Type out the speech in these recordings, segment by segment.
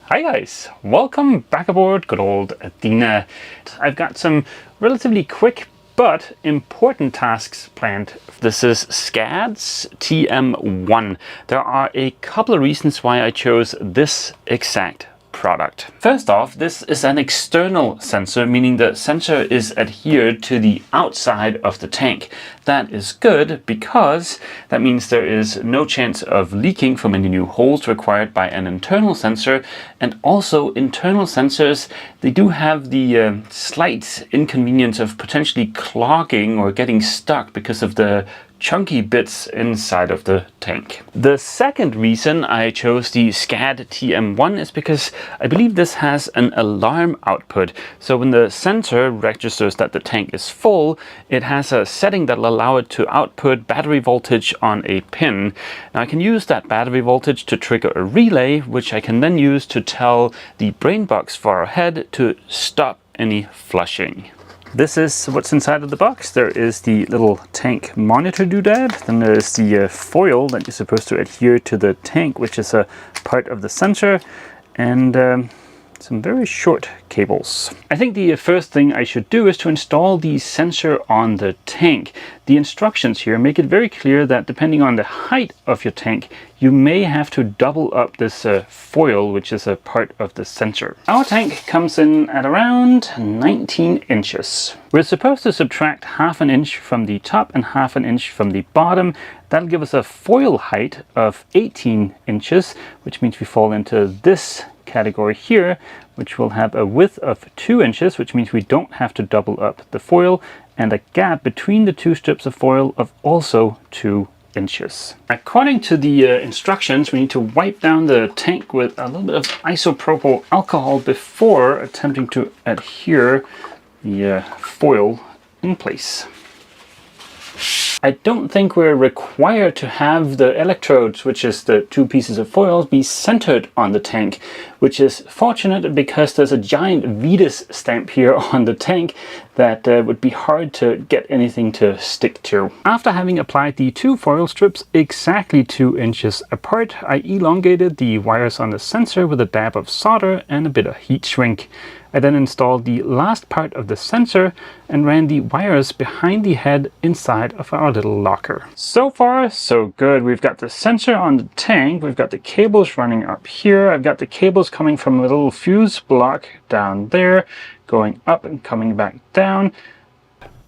Hi guys, welcome back aboard good old Athena. I've got some relatively quick but important tasks planned. This is SCAD's TM1. There are a couple of reasons why I chose this exact product. First off, this is an external sensor, meaning the sensor is adhered to the outside of the tank. That is good because that means there is no chance of leaking from any new holes required by an internal sensor. And also internal sensors, they do have the slight inconvenience of potentially clogging or getting stuck because of the chunky bits inside of the tank. The second reason I chose the SCAD TM1 is because I believe this has an alarm output. So when the sensor registers that the tank is full, it has a setting that will allow it to output battery voltage on a pin. Now I can use that battery voltage to trigger a relay, which I can then use to tell the brain box far ahead to stop any flushing. This is what's inside of the box. There is the little tank monitor doodad. Then there's the foil that you're supposed to adhere to the tank, which is a part of the sensor, and some very short cables. I think the first thing I should do is to install the sensor on the tank. The instructions here make it very clear that depending on the height of your tank, you may have to double up this foil, which is a part of the sensor. Our tank comes in at around 19 inches. We're supposed to subtract ½ an inch from the top and ½ an inch from the bottom. That'll give us a foil height of 18 inches, which means we fall into this category here, which will have a width of 2 inches, which means we don't have to double up the foil, and a gap between the two strips of foil of also 2 inches. According to the instructions, we need to wipe down the tank with a little bit of isopropyl alcohol before attempting to adhere the foil in place. I don't think we're required to have the electrodes, which is the two pieces of foil, be centered on the tank, which is fortunate because there's a giant Vetus stamp here on the tank that would be hard to get anything to stick to. After having applied the two foil strips exactly 2 inches apart, I elongated the wires on the sensor with a dab of solder and a bit of heat shrink. I then installed the last part of the sensor and ran the wires behind the head inside of our little locker. So far, so good. We've got the sensor on the tank, we've got the cables running up here, I've got the cables coming from a little fuse block down there, going up and coming back down.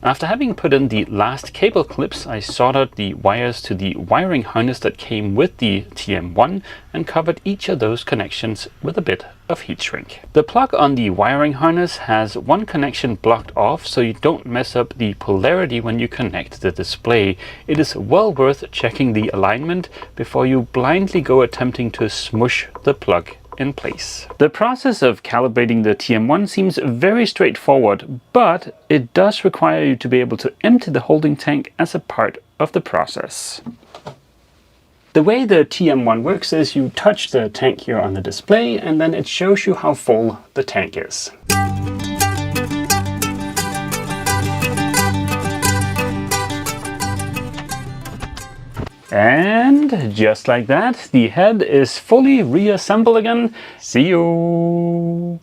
After having put in the last cable clips, I soldered the wires to the wiring harness that came with the TM1 and covered each of those connections with a bit of heat shrink. The plug on the wiring harness has one connection blocked off so you don't mess up the polarity when you connect the display. It is well worth checking the alignment before you blindly go attempting to smush the plug in place. The process of calibrating the TM1 seems very straightforward, but it does require you to be able to empty the holding tank as a part of the process. The way the TM1 works is you touch the tank here on the display and then it shows you how full the tank is. And just like that, the head is fully reassembled again. See you!